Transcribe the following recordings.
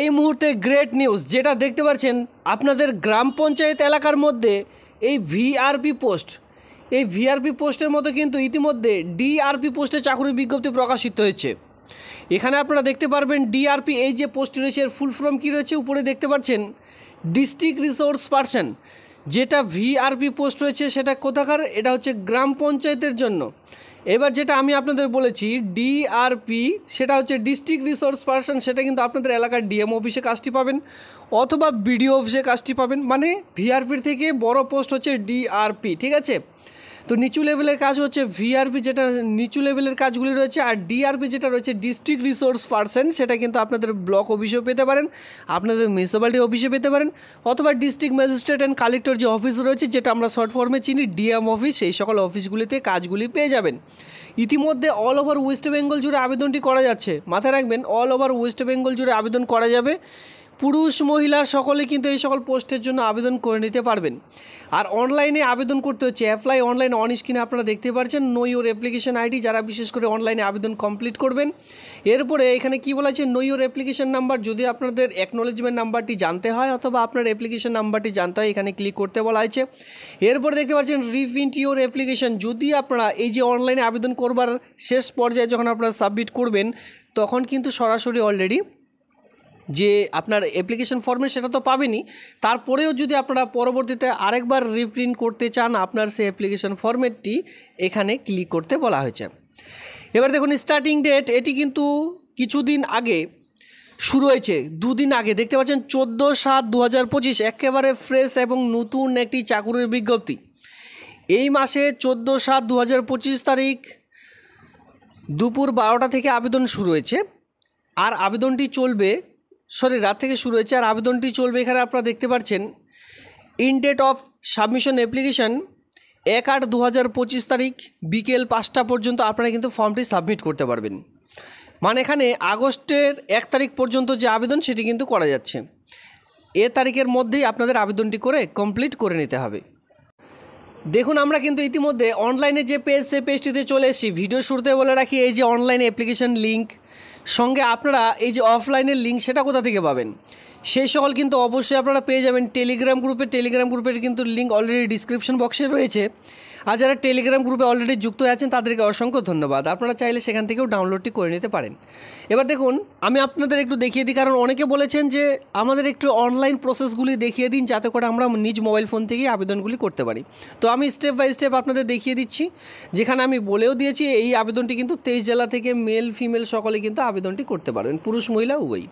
এই মুহূর্তে great news যেটা দেখতে পাচ্ছেন আপনাদের গ্রাম পঞ্চায়েত এলাকার মধ্যে এই ভিআরপি পোস্টের মতো কিন্তু ইতিমধ্যে ডিআরপি পোস্টে চাকরির বিজ্ঞপ্তি প্রকাশিত হয়েছে। এখানে আপনারা দেখতে পারবেন ডিআরপি এই যে পোস্ট রয়েছে এর ফুল ফর্ম কী রয়েছে, উপরে দেখতে পাচ্ছেন ডিস্ট্রিক্ট রিসোর্স পারসন। যেটা ভিআরপি পোস্ট রয়েছে সেটা কোথাকার, এটা হচ্ছে গ্রাম পঞ্চায়েতের জন্য। এবার যেটা আমি আপনাদের বলেছি ডিআরপি সেটা হচ্ছে ডিস্ট্রিক্ট রিসোর্স পারসন, সেটা কিন্তু আপনাদের এলাকার ডিএম অফিসে কাজটি পাবেন অথবা বিডিও অফিসে কাজটি পাবেন। মানে ভিআরপির থেকে বড় পোস্ট হচ্ছে ডিআরপি, ঠিক আছে। তো নিচু লেভেলের কাজ হচ্ছে ভিআরপি, যেটা নিচু লেভেলের কাজগুলি রয়েছে, আর ডিআরপি যেটা রয়েছে ডিস্ট্রিক্ট রিসোর্স পারসন, সেটা কিন্তু আপনাদের ব্লক অফিসেও পেতে পারেন, আপনাদের মিউনিসিপ্যালিটি অফিসে পেতে পারেন অথবা ডিস্ট্রিক্ট ম্যাজিস্ট্রেট অ্যান্ড কালেক্টর যে অফিস রয়েছে, যেটা আমরা শর্ট ফর্মে চিনি ডিএম অফিস, সেই সকল অফিসগুলিতে কাজগুলি পেয়ে যাবেন। ইতিমধ্যে অল ওভার ওয়েস্ট বেঙ্গল জুড়ে আবেদনটি করা যাচ্ছে। মাথায় রাখবেন অল ওভার ওয়েস্ট বেঙ্গল জুড়ে আবেদন করা যাবে। পুরুষ মহিলা সকলে কিন্তু এই সকল পোস্টের জন্য আবেদন করে নিতে পারবেন। আর অনলাইনে আবেদন করতে হচ্ছে অ্যাপ্লাই অনলাইন, অন স্ক্রিনে আপনারা দেখতে পাচ্ছেন নো ইউর অ্যাপ্লিকেশন আইডি, যারা বিশেষ করে অনলাইনে আবেদন কমপ্লিট করবেন। এরপরে এখানে কি বলা আছে, নো ইউর অ্যাপ্লিকেশন নাম্বার, যদি আপনাদের অ্যাকনোলেজমেন্ট নাম্বারটি জানতে হয় অথবা আপনার অ্যাপ্লিকেশন নাম্বারটি জানতে হয়, এখানে ক্লিক করতে বলা হয়েছে। এরপরে দেখতে পাচ্ছেন রিপ্রিন্ট ইউর অ্যাপ্লিকেশন, যদি আপনারা এই যে অনলাইনে আবেদন করবার শেষ পর্যায়ে যখন আপনারা সাবমিট করবেন তখন কিন্তু সরাসরি অলরেডি যে আপনার অ্যাপ্লিকেশন ফর্মে সেটা তো পাবেনই, তারপরেও যদি আপনারা পরবর্তীতে আরেকবার রিপ্রিন্ট করতে চান আপনার সেই অ্যাপ্লিকেশন ফর্মেটটি এখানে ক্লিক করতে বলা হয়েছে। এবার দেখুন স্টার্টিং ডেট, এটি কিন্তু কিছুদিন আগে শুরু হয়েছে, দুদিন আগে দেখতে পাচ্ছেন 14/7/2025, একেবারে ফ্রেশ এবং নতুন একটি চাকুরির বিজ্ঞপ্তি। এই মাসে 14/7/2025 তারিখ দুপুর 12টা থেকে আবেদন শুরু হয়েছে, আর আবেদনটি চলবে রাত থেকে শুরু হয়েছে আর আবেদনটি চলবে। এখানে আপনারা দেখতে পাচ্ছেন in date of submission application 1/8/2025 তারিখ বিকেল 5টা পর্যন্ত আপনারা কিন্তু ফর্মটি সাবমিট করতে পারবেন। মানে এখানে আগস্টের 1 তারিখ পর্যন্ত যে আবেদন সেটি কিন্তু করা যাচ্ছে। এ তারিখের মধ্যেই আপনাদের আবেদনটি করে কমপ্লিট করে নিতে হবে। দেখুন আমরা কিন্তু ইতিমধ্যে অনলাইনে যে পেজ সেই পেজটিতে চলে এসেছি। ভিডিও শুরুতে বলে রাখি এই যে অনলাইনে অ্যাপ্লিকেশন লিঙ্ক, সঙ্গে আপনারা এই যে অফলাইনের লিঙ্ক সেটা কোথা থেকে পাবেন সেই সকল কিন্তু অবশ্যই আপনারা পেয়ে যাবেন টেলিগ্রাম গ্রুপের কিন্তু লিঙ্ক অলরেডি ডিসক্রিপশন বক্সে রয়েছে। আর যারা টেলিগ্রাম গ্রুপে অলরেডি যুক্ত আছেন তাদেরকে অসংখ্য ধন্যবাদ, আপনারা চাইলে সেখান থেকেও ডাউনলোডটি করে নিতে পারেন। এবার দেখুন আমি আপনাদের একটু দেখিয়ে দিই, কারণ অনেকে বলেছেন যে আমাদের একটু অনলাইন প্রসেসগুলি দেখিয়ে দিন যাতে করে আমরা নিজ মোবাইল ফোন থেকেই আবেদনগুলি করতে পারি। তো আমি স্টেপ বাই স্টেপ আপনাদের দেখিয়ে দিচ্ছি, যেখানে আমি বলেও দিয়েছি এই আবেদনটি কিন্তু 23 জেলা থেকে মেল ফিমেল সকলে কিন্তু আবেদনটি করতে পারবেন, পুরুষ মহিলা উভয়ই।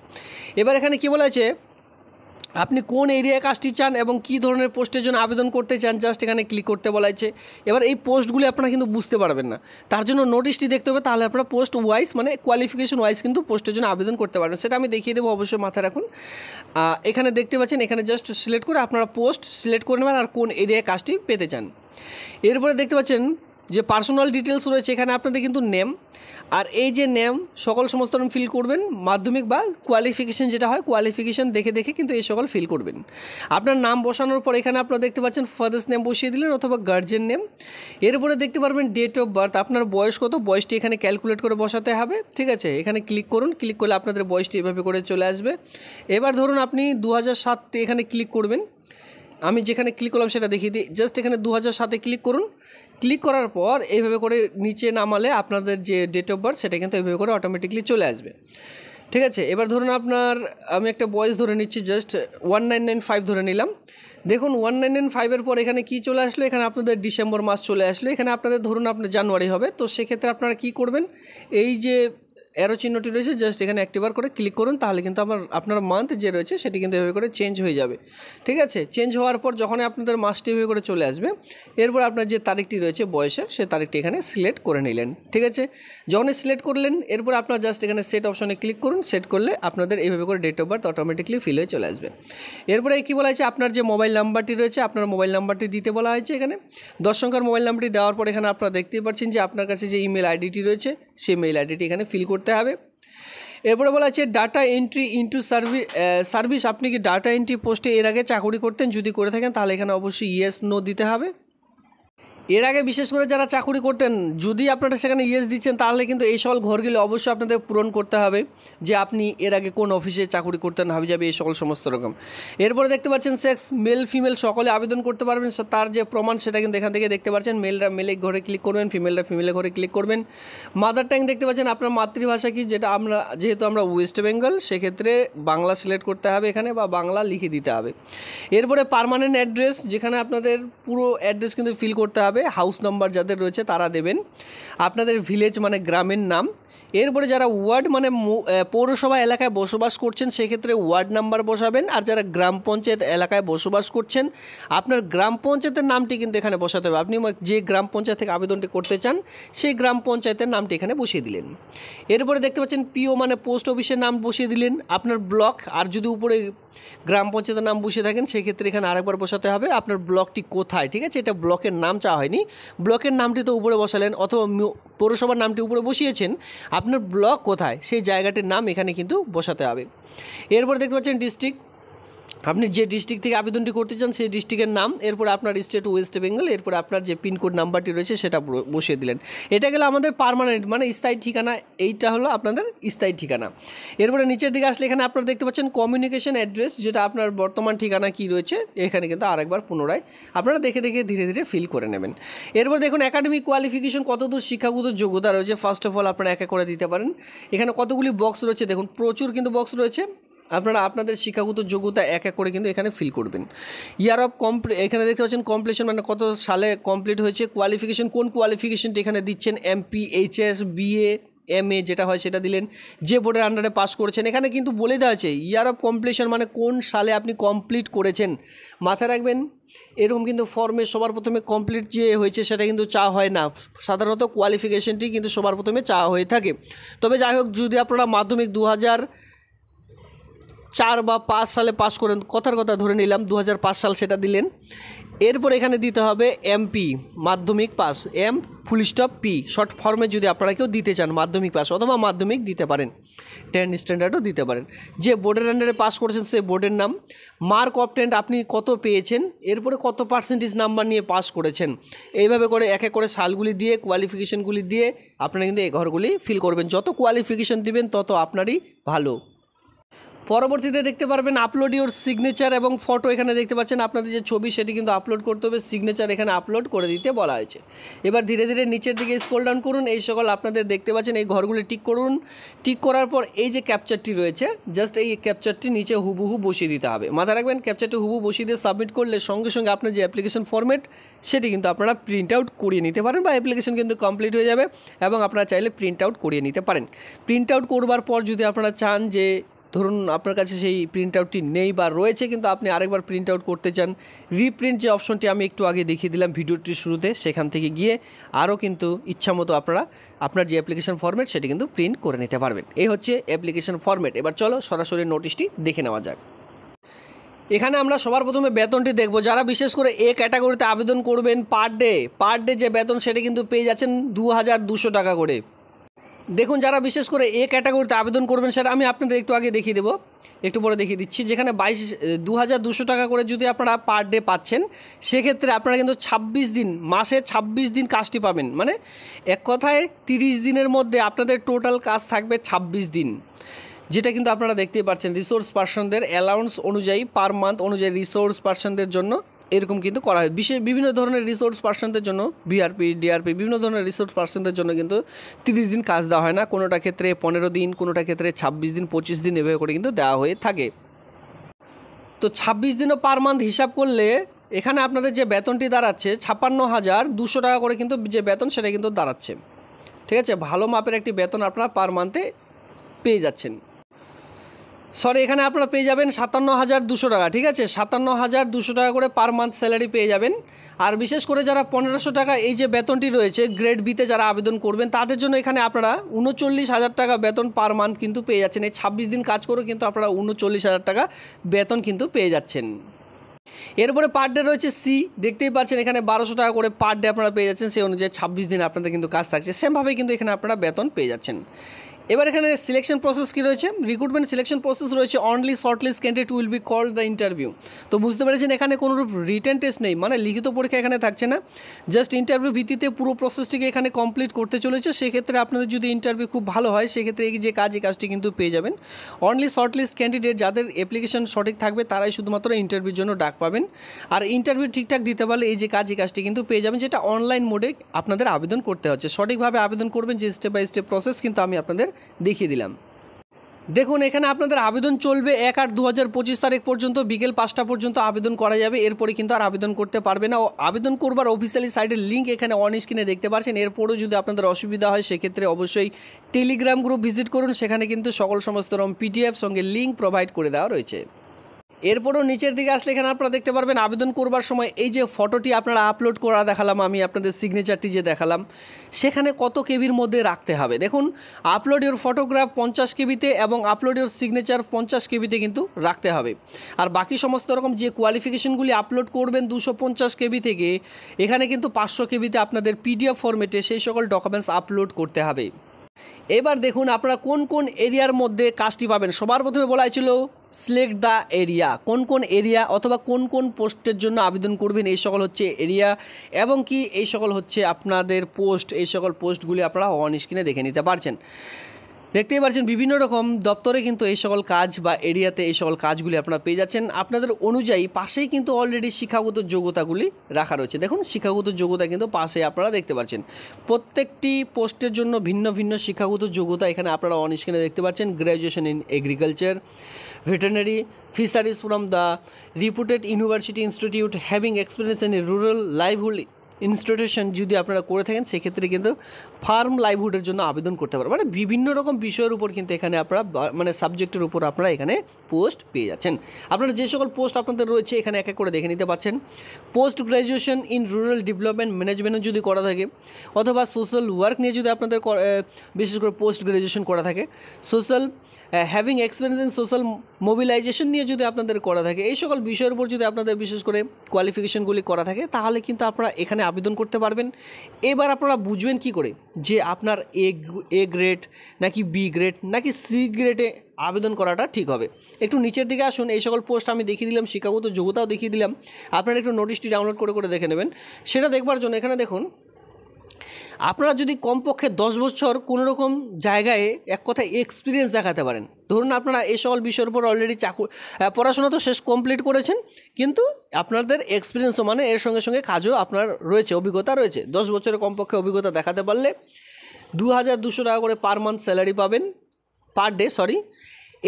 এবার এখানে কী বলা আছে, আপনি কোন এরিয়ায় কাজটি চান এবং কী ধরনের পোস্টের জন্য আবেদন করতে চান, জাস্ট এখানে ক্লিক করতে বলা হয়েছে। এবার এই পোস্টগুলি আপনারা কিন্তু বুঝতে পারবেন না, তার জন্য নোটিশটি দেখতে হবে, তাহলে আপনারা পোস্ট ওয়াইজ মানে কোয়ালিফিকেশন ওয়াইজ কিন্তু পোস্টের জন্য আবেদন করতে পারবেন। সেটা আমি দেখিয়ে দেবো, অবশ্যই মাথায় রাখুন। এখানে দেখতে পাচ্ছেন, এখানে জাস্ট সিলেক্ট করে আপনারা পোস্ট সিলেক্ট করে নেবেন আর কোন এরিয়ায় কাজটি পেতে চান। এরপরে দেখতে পাচ্ছেন যে পার্সোনাল ডিটেলস রয়েছে, এখানে আপনাদের কিন্তু নেম, আর এই যে নেম সমস্ত ফিল করবেন, মাধ্যমিক বা কোয়ালিফিকেশান যেটা হয় কোয়ালিফিকেশান দেখে কিন্তু এই সকল ফিল করবেন। আপনার নাম বসানোর পর এখানে আপনারা দেখতে পাচ্ছেন ফাদার্স নেম বসিয়ে দিলেন অথবা গার্জেন নেম। এরপরে দেখতে পারবেন ডেট অফ বার্থ, আপনার বয়স কত, বয়সটি এখানে ক্যালকুলেট করে বসাতে হবে, ঠিক আছে। এখানে ক্লিক করুন, ক্লিক করলে আপনাদের বয়সটি এভাবে করে চলে আসবে। এবার ধরুন আপনি 2007 এখানে ক্লিক করবেন, আমি যেখানে ক্লিক করলাম সেটা দেখিয়ে দিই, জাস্ট এখানে 2007 ক্লিক করুন। ক্লিক করার পর এইভাবে করে নিচে নামালে আপনাদের যে ডেট অফ বার্থ সেটা কিন্তু এইভাবে করে অটোমেটিকলি চলে আসবে, ঠিক আছে। এবার ধরুন আমি একটা বয়স ধরে নিচ্ছি, জাস্ট 1995 ধরে নিলাম। দেখুন 1995-এর পর এখানে কি চলে আসলো, এখানে আপনাদের ডিসেম্বর মাস চলে আসলো, এখানে আপনাদের ধরুন আপনার জানুয়ারি হবে। তো সেক্ষেত্রে আপনারা কি করবেন, এই যে অ্যারো চিহ্নটি রয়েছে জাস্ট এখানে একটিবার করে ক্লিক করুন, তাহলে কিন্তু আপনার মান্থ যে রয়েছে সেটি কিন্তু এভাবে করে চেঞ্জ হয়ে যাবে, ঠিক আছে। চেঞ্জ হওয়ার পর যখন আপনাদের মাসটি এভাবে করে চলে আসবে, এরপর আপনার যে তারিখটি রয়েছে বয়সের সে তারিখটি এখানে সিলেক্ট করে নিলেন, ঠিক আছে। যখনই সিলেক্ট করলেন এরপর আপনার জাস্ট এখানে সেট অপশনে ক্লিক করুন, সেট করলে আপনাদের এইভাবে করে date of birth automatically fill হয়ে চলে আসবে। এরপরে কী বলা হয়েছে, আপনার যে মোবাইল নাম্বারটি রয়েছে আপনার মোবাইল নাম্বারটি দিতে বলা হয়েছে। এখানে 10 সংখ্যার মোবাইল নাম্বারটি দেওয়ার পর এখানে আপনারা দেখতেই পাচ্ছেন যে আপনার কাছে যে ইমেল আইডিটি রয়েছে সেই মেইল আইডিটি এখানে ফিল করতে হবে। এরপরে বলা আছে ডাটা এন্ট্রি ইনটু সার্ভিস, আপনি কি ডাটা এন্ট্রি পোস্টে এর আগে চাকরি করতেন, যদি করে থাকেন তাহলে এখানে অবশ্যই ইয়েস নো দিতে হবে। এর আগে বিশেষ করে যারা চাকুরি করতেন, যদি আপনারা সেখানে ইয়েস দিচ্ছেন, তাহলে কিন্তু এই সকল ঘরগুলো অবশ্যই আপনাদের পূরণ করতে হবে যে আপনি এর আগে কোন অফিসে চাকুরি করতেন, হাবি যাবে এই সকল সমস্ত রকম। এরপরে দেখতে পাচ্ছেন সেক্স, মেল ফিমেল সকলে আবেদন করতে পারবেন, তার যে প্রমাণ সেটা কিন্তু এখান থেকে দেখতে পাচ্ছেন। মেলরা মেলে ঘরে ক্লিক করবেন, ফিমেলরা ফিমেলের ঘরে ক্লিক করবেন। মাদার ট্যাং দেখতে পাচ্ছেন আপনার মাতৃভাষা কি, যেটা আমরা যেহেতু আমরা ওয়েস্ট বেঙ্গল সেক্ষেত্রে বাংলা সিলেক্ট করতে হবে এখানে, বা বাংলা লিখে দিতে হবে। এরপরে পার্মানেন্ট অ্যাড্রেস, যেখানে আপনাদের পুরো অ্যাড্রেস কিন্তু ফিল করতে হবে, হাউস নাম্বার যাদের রয়েছে তারা দেবেন, আপনাদের ভিলেজ মানে গ্রামের নাম। এরপরে যারা ওয়ার্ড মানে পৌরসভা এলাকায় বসবাস করছেন সেক্ষেত্রে ওয়ার্ড নাম্বার বসাবেন, আর যারা গ্রাম পঞ্চায়েত এলাকায় বসবাস করছেন আপনার গ্রাম পঞ্চায়েতের নামটি কিন্তু এখানে বসাতে হবে। আপনি যে গ্রাম পঞ্চায়েত থেকে আবেদনটি করতে চান সেই গ্রাম পঞ্চায়েতের নামটি এখানে বসিয়ে দিলেন। এরপরে দেখতে পাচ্ছেন পিও মানে পোস্ট অফিসের নাম বসিয়ে দিলেন, আপনার ব্লক, আর যদি উপরে গ্রাম পঞ্চায়েতের নাম বসিয়ে থাকেন সেক্ষেত্রে এখানে আরেকবার বসাতে হবে আপনার ব্লকটি কোথায়। ঠিক আছে, এটা ব্লকের নাম চাওয়া হয়নি, ব্লকের নামটি তো উপরে বসালেন, অথবা পৌরসভার নামটি উপরে বসিয়েছেন, আপনার ব্লক কোথায় সেই জায়গাটির নাম এখানে কিন্তু বসাতে হবে। এরপর দেখতে পাচ্ছেন ডিস্ট্রিক্ট, আপনি যে ডিস্ট্রিক্ট থেকে আবেদনটি করতে চান সেই ডিস্ট্রিক্টের নাম, এরপর আপনার স্টেট ওয়েস্ট বেঙ্গল, এরপর আপনার যে পিনকোড নাম্বারটি রয়েছে সেটা বসিয়ে দিলেন। এটা গেলে আমাদের পার্মানেন্ট মানে স্থায়ী ঠিকানা, এইটা হলো আপনাদের স্থায়ী ঠিকানা। এরপরে নিচের দিকে আসলে এখানে আপনারা দেখতে পাচ্ছেন কমিউনিকেশন অ্যাড্রেস, যেটা আপনার বর্তমান ঠিকানা কি রয়েছে এখানে কিন্তু আরেকবার পুনরায় আপনারা দেখে দেখে ধীরে ধীরে ফিল করে নেবেন। এরপর দেখুন একাডেমিক কোয়ালিফিকেশন, কতদূর শিক্ষাগত যোগ্যতা রয়েছে, ফার্স্ট অফ অল আপনারা এক এক করে দিতে পারেন। এখানে কতগুলি বক্স রয়েছে দেখুন, প্রচুর কিন্তু বক্স রয়েছে, আপনারা আপনাদের শিক্ষাগত যোগ্যতা এক এক করে কিন্তু এখানে ফিল করবেন। ইয়ার অফ এখানে দেখতে পাচ্ছেন কমপ্লিশন মানে কত সালে কমপ্লিট হয়েছে, কোয়ালিফিকেশন কোন কোয়ালিফিকেশনটি এখানে দিচ্ছেন, এমপি, এইচএস, বিএ, এমএ যেটা হয় সেটা দিলেন, যে বোর্ডের আন্ডারে পাস করেছেন। এখানে কিন্তু বলে দেওয়া আছে ইয়ার অফ কমপ্লিশন মানে কোন সালে আপনি কমপ্লিট করেছেন, মাথায় রাখবেন। এরকম কিন্তু ফর্মে সবার প্রথমে কমপ্লিট যে হয়েছে সেটা কিন্তু চাওয়া হয় না, সাধারণত কোয়ালিফিকেশনটি কিন্তু সবার প্রথমে চাওয়া হয়ে থাকে। তবে যাই হোক, যদি আপনারা মাধ্যমিক 2004 বা 5 সালে পাস করেন, কথার কথা ধরে নিলাম 2005 সাল, সেটা দিলেন। এরপর এখানে দিতে হবে এমপি, মাধ্যমিক পাস, M full stop P short ফর্মে যদি আপনারা কেউ দিতে চান মাধ্যমিক পাস, অথবা মাধ্যমিক দিতে পারেন, 10 স্ট্যান্ডার্ডও দিতে পারেন। যে বোর্ডের আন্ডারে পাস করেছেন সেই বোর্ডের নাম, মার্ক অফ 10 আপনি কত পেয়েছেন, এরপরে কত পার্সেন্টেজ নাম্বার নিয়ে পাস করেছেন, এইভাবে করে এক এক করে সালগুলি দিয়ে কোয়ালিফিকেশনগুলি দিয়ে আপনারা কিন্তু এই ঘরগুলি ফিল করবেন। যত কোয়ালিফিকেশন দিবেন তত আপনারই ভালো। পরবর্তীতে দেখতে পারবেন আপলোড ইউর সিগনেচার এবং ফটো, এখানে দেখতে পাচ্ছেন আপনাদের যে ছবি সেটি কিন্তু আপলোড করতে হবে, সিগনেচার এখানে আপলোড করে দিতে বলা হয়েছে। এবার ধীরে ধীরে নিচের দিকে স্ক্রল ডাউন করুন, এই সকল আপনাদের দেখতে পাচ্ছেন এই ঘরগুলি টিক করুন। টিক করার পর এই যে ক্যাপচারটি রয়েছে, জাস্ট এই ক্যাপচারটি নিচে হুবহু বসিয়ে দিতে হবে। মাথায় রাখবেন ক্যাপচারটি হুবহু বসিয়ে দিয়ে সাবমিট করলে সঙ্গে সঙ্গে আপনার যে অ্যাপ্লিকেশন ফরম্যাট সেটি কিন্তু আপনারা প্রিন্ট আউট করিয়ে নিতে পারেন, বা অ্যাপ্লিকেশন কিন্তু কমপ্লিট হয়ে যাবে এবং আপনারা চাইলে প্রিন্ট আউট করিয়ে নিতে পারেন। প্রিন্ট আউট করবার পর যদি আপনারা চান যে ধরুন আপনার কাছে সেই প্রিন্ট আউটটি নেই বা রয়েছে কিন্তু আপনি আরেকবার প্রিন্ট আউট করতে চান, রিপ্রিন্ট যে অপশনটি আমি একটু আগে দেখিয়ে দিলাম ভিডিওটির শুরুতে, সেখান থেকে গিয়ে আরও কিন্তু ইচ্ছামতো আপনারা আপনার যে অ্যাপ্লিকেশন ফরম্যাট সেটি কিন্তু প্রিন্ট করে নিতে পারবেন। এই হচ্ছে অ্যাপ্লিকেশন ফরম্যাট। এবার চলো সরাসরি নোটিশটি দেখে নেওয়া যাক। এখানে আমরা সবার প্রথমে বেতনটি দেখব। যারা বিশেষ করে এ ক্যাটাগরিতে আবেদন করবেন পার ডে যে বেতন সেটা কিন্তু পেয়ে যাচ্ছেন 2200 টাকা করে। দেখুন যারা বিশেষ করে এ ক্যাটাগরিতে আবেদন করবেন সেটা আমি আপনাদের একটু আগে দেখিয়ে দেবো, একটু পরে দেখিয়ে দিচ্ছি। যেখানে 2200 টাকা করে যদি আপনারা পার ডে পাচ্ছেন, সেক্ষেত্রে আপনারা কিন্তু 26 দিন, মাসে 26 দিন কাজটি পাবেন। মানে এক কথায় 30 দিনের মধ্যে আপনাদের টোটাল কাজ থাকবে 26 দিন, যেটা কিন্তু আপনারা দেখতেই পাচ্ছেন। রিসোর্স পার্সনদের অ্যালাউন্স অনুযায়ী পার মান্থ অনুযায়ী রিসোর্স পার্সনদের জন্য এরকম কিন্তু করা হয়। বিভিন্ন ধরনের রিসোর্স পার্সনদের জন্য ভিআরপি, ডিআরপি, বিভিন্ন ধরনের রিসোর্স পার্সনদের জন্য কিন্তু 30 দিন কাজ দেওয়া হয় না, কোনোটা ক্ষেত্রে 15 দিন, কোনোটা ক্ষেত্রে 26 দিন, 25 দিন এভাবে করে কিন্তু দেওয়া হয়ে থাকে। তো 26 দিনও পার মান্থ হিসাব করলে এখানে আপনাদের যে বেতনটি দাঁড়াচ্ছে 56,200 টাকা করে কিন্তু যে বেতন সেটা কিন্তু দাঁড়াচ্ছে। ঠিক আছে, ভালো মাপের একটি বেতন আপনারা পার মান্থে পেয়ে যাচ্ছেন। এখানে আপনারা পেয়ে যাবেন 57,200 টাকা। ঠিক আছে, 57,200 টাকা করে পার মান্থ স্যালারি পেয়ে যাবেন। আর বিশেষ করে যারা 1500 টাকা এই যে বেতনটি রয়েছে গ্রেড বিতে যারা আবেদন করবেন তাদের জন্য এখানে আপনারা 39,000 টাকা বেতন পার মান্থ কিন্তু পেয়ে যাচ্ছেন। এই 26 দিন কাজ করেও কিন্তু আপনারা 39,000 টাকা বেতন কিন্তু পেয়ে যাচ্ছেন। এরপরে পার ডে রয়েছে সি, দেখতেই পাচ্ছেন এখানে 1200 টাকা করে পার ডে আপনারা পেয়ে যাচ্ছেন। সেই অনুযায়ী 26 দিন আপনাদের কিন্তু কাজ থাকছে, সেমভাবেই কিন্তু এখানে আপনারা বেতন পেয়ে যাচ্ছেন। এবার এখানে সিলেকশন প্রসেস কী রয়েছে, রিক্রুটমেন্ট সিলেকশন প্রসেস রয়েছে only shortlist candidate will be called the interview. তো বুঝতে পেরেছেন এখানে কোনো রিটেন টেস্ট নেই, মানে লিখিত পরীক্ষা এখানে থাকছে না, জাস্ট ইন্টারভিউ ভিত্তিতে পুরো প্রসেসটিকে এখানে কমপ্লিট করতে চলেছে। সেক্ষেত্রে আপনাদের যদি ইন্টারভিউ খুব ভালো হয় সেক্ষেত্রে এই যে কাজটি কিন্তু পেয়ে যাবেন। অনলি শর্টলিস্ট ক্যান্ডিডেট যাদের অ্যাপ্লিকেশন সঠিক থাকবে তারাই শুধুমাত্র ইন্টারভিউর জন্য ডাক পাবেন। আর ইন্টারভিউ ঠিকঠাক দিতে পারলে এই যে কাজটি কিন্তু পেয়ে যাবেন, যেটা অনলাইন মোডে আপনাদের আবেদন করতে হচ্ছে। সঠিকভাবে আবেদন করবেন, যে স্টেপ বাই স্টেপ প্রসেস কিন্তু আমি আপনাদের দেখিয়ে দিলাম। দেখুন এখানে আপনাদের আবেদন চলবে 1/8/2025 তারিখ পর্যন্ত, বিকেল 5টা পর্যন্ত আবেদন করা যাবে। এরপরে কিন্তু আর আবেদন করতে পারবে না। আবেদন করবার অফিসিয়ালি সাইটের লিঙ্ক এখানে অন স্ক্রিনে দেখতে পাচ্ছেন। এরপরেও যদি আপনাদের অসুবিধা হয় সেক্ষেত্রে অবশ্যই টেলিগ্রাম গ্রুপ ভিজিট করুন, সেখানে কিন্তু সমস্ত রকম পিডিএফ সঙ্গে লিঙ্ক প্রোভাইড করে দেওয়া রয়েছে। এরপরও নিচের দিকে আসলে এখানে আপনারা দেখতে পারবেন আবেদন করবার সময় এই যে ফটোটি আপনারা আপলোড করা দেখালাম, আমি আপনাদের সিগনেচারটি যে দেখালাম, সেখানে কত কেবির মধ্যে রাখতে হবে। দেখুন আপলোড ইউর ফটোগ্রাফ 50 কেবিতে এবং আপলোড ইউর সিগনেচার 50 কেবিতে কিন্তু রাখতে হবে। আর বাকি সমস্ত রকম যে কোয়ালিফিকেশনগুলি আপলোড করবেন 250 কেবি থেকে, এখানে কিন্তু 500 কেবিতে আপনাদের পিডিএফ ফরম্যাটে সেই সকল ডকুমেন্টস আপলোড করতে হবে। এবার দেখুন আপনারা কোন কোন এরিয়ার মধ্যে কাজটি পাবেন। সবার প্রথমে বলা হয়েছিল সিলেক্ট দ্য এরিয়া, কোন কোন এরিয়া অথবা কোন কোন পোস্টের জন্য আবেদন করবেন, এই সকল হচ্ছে এরিয়া এবং কি এই সকল হচ্ছে আপনাদের পোস্ট। এই সকল পোস্টগুলি আপনারা অন স্ক্রিনে দেখে নিতে পারছেন। দেখতেই পাচ্ছেন বিভিন্ন রকম দপ্তরে কিন্তু এই সকল কাজ বা এরিয়াতে এই সকল কাজগুলি আপনারা পেয়ে যাচ্ছেন। আপনাদের অনুযায়ী পাশেই কিন্তু অলরেডি শিক্ষাগত যোগ্যতাগুলি রাখা রয়েছে। দেখুন শিক্ষাগত যোগ্যতা কিন্তু পাশে আপনারা দেখতে পাচ্ছেন। প্রত্যেকটি পোস্টের জন্য ভিন্ন ভিন্ন শিক্ষাগত যোগ্যতা এখানে আপনারা অন স্ক্রিনে দেখতে পাচ্ছেন। Graduation in agriculture, veterinary, fisheries from the reputed university institute, having experience in rural livelihood institution যদি আপনারা করে থাকেন সেক্ষেত্রে কিন্তু ফার্ম লাইভহুডের জন্য আবেদন করতে পারবেন। মানে বিভিন্ন রকম বিষয়ের উপর কিন্তু এখানে আপনারা মানে সাবজেক্টের উপর আপনারা এখানে পোস্ট পেয়ে যাচ্ছেন। আপনারা যে সকল পোস্ট আপনাদের রয়েছে এখানে এক এক করে দেখে নিতে পারছেন। Post graduation in rural development ম্যানেজমেন্টও যদি করা থাকে, অথবা সোশ্যাল ওয়ার্ক নিয়ে যদি আপনাদের বিশেষ করে পোস্ট গ্র্যাজুয়েশন করা থাকে, social having experience in social mobilisation নিয়ে যদি আপনাদের করা থাকে, এই সকল বিষয়ের উপর যদি আপনাদের বিশেষ করে কোয়ালিফিকেশনগুলি করা থাকে তাহলে কিন্তু আপনারা এখানে আবেদন করতে পারবেন। এবার আপনারা বুঝবেন কি করে যে আপনার এ গ্রেড নাকি বি গ্রেড নাকি সি গ্রেডে আবেদন করাটা ঠিক হবে। একটু নিচের দিকে আসুন, এই সকল পোস্ট আমি দেখিয়ে দিলাম, শিক্ষাগত যোগ্যতাও দেখিয়ে দিলাম। আপনারা একটু নোটিশটি ডাউনলোড করে দেখে নেবেন। সেটা দেখবার জন্য এখানে দেখুন আপনারা যদি কমপক্ষে 10 বছর কোনো রকম জায়গায় এক কথায় এক্সপিরিয়েন্স দেখাতে পারেন। ধরুন আপনারা এই সকল বিষয়ের উপর অলরেডি পড়াশোনা তো শেষ কমপ্লিট করেছেন, কিন্তু আপনাদের এক্সপিরিয়েন্সও মানে এর সঙ্গে সঙ্গে কাজও আপনার রয়েছে, অভিজ্ঞতা রয়েছে। 10 বছরের কমপক্ষে অভিজ্ঞতা দেখাতে পারলে 2200 টাকা করে পার মান্থ স্যালারি পাবেন, পার ডে সরি।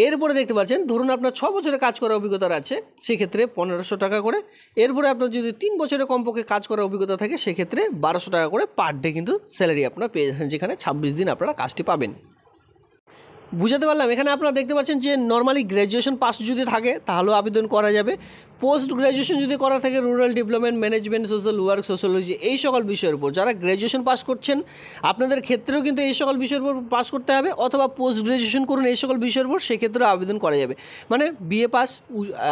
এরপরে দেখতে পাচ্ছেন ধরুন আপনার 6 বছরের কাজ করার অভিজ্ঞতা আছে, সেক্ষেত্রে 1500 টাকা করে। এরপরে আপনার যদি 3 বছরের কমপক্ষে কাজ করার অভিজ্ঞতা থাকে সেক্ষেত্রে 1200 টাকা করে পার ডে কিন্তু স্যালারি আপনারা পেয়ে যাচ্ছেন, যেখানে 26 দিন আপনারা কাজটি পাবেন। বুঝাতে পারলাম? এখানে আপনারা দেখতে পাচ্ছেন যে নর্মালি গ্র্যাজুয়েশন পাস যদি থাকে তাহলেও আবেদন করা যাবে। পোস্ট গ্র্যাজুয়েশন যদি করা থাকে rural development management, social work, sociology এই সকল বিষয়ের উপর, যারা গ্র্যাজুয়েশন পাস করছেন আপনাদের ক্ষেত্রেও কিন্তু এই সকল বিষয়ের উপর পাস করতে হবে, অথবা পোস্ট গ্র্যাজুয়েশন করুন এই সকল বিষয়ের উপর, সেক্ষেত্রেও আবেদন করা যাবে। মানে বিএ পাস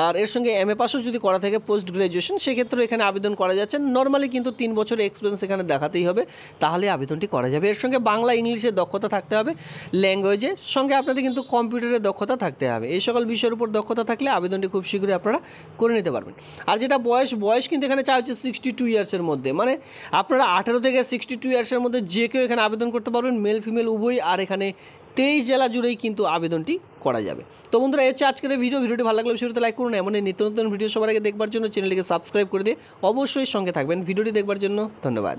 আর এর সঙ্গে এমএ পাসও যদি করা থাকে পোস্ট গ্র্যাজুয়েশন, সেক্ষেত্রেও এখানে আবেদন করা যাচ্ছে। নর্মালি কিন্তু 3 বছরের এক্সপিরিয়েন্স এখানে দেখাতেই হবে, তাহলে আবেদনটি করা যাবে। এর সঙ্গে বাংলা ইংলিশের দক্ষতা থাকতে হবে, ল্যাঙ্গুয়েজের সঙ্গে আপনাদের কিন্তু কম্পিউটারের দক্ষতা থাকতে হবে। এই সকল বিষয়ের উপর দক্ষতা থাকলে আবেদনটি খুব শীঘ্রই আপনারা করে নিতে পারবেন। আর যেটা বয়স কিন্তু এখানে চা হচ্ছে 62 ইয়ার্সের মধ্যে, মানে আপনারা 18 থেকে 62 ইয়ার্সের মধ্যে যে কেউ এখানে আবেদন করতে পারবেন, মেল ফিমেল উভয়। আর এখানে 23 জেলা জুড়েই কিন্তু আবেদনটি করা যাবে। তো বন্ধুরা এই হচ্ছে আজকের ভিডিওটি ভালো লাগলে ভিডিওতে লাইক করুন। এমন নিত্য নতুন ভিডিও সবার আগে দেখবার জন্য চ্যানেলটিকে সাবস্ক্রাইব করে দিয়ে অবশ্যই সঙ্গে থাকবেন। ভিডিওটি দেখবার জন্য ধন্যবাদ।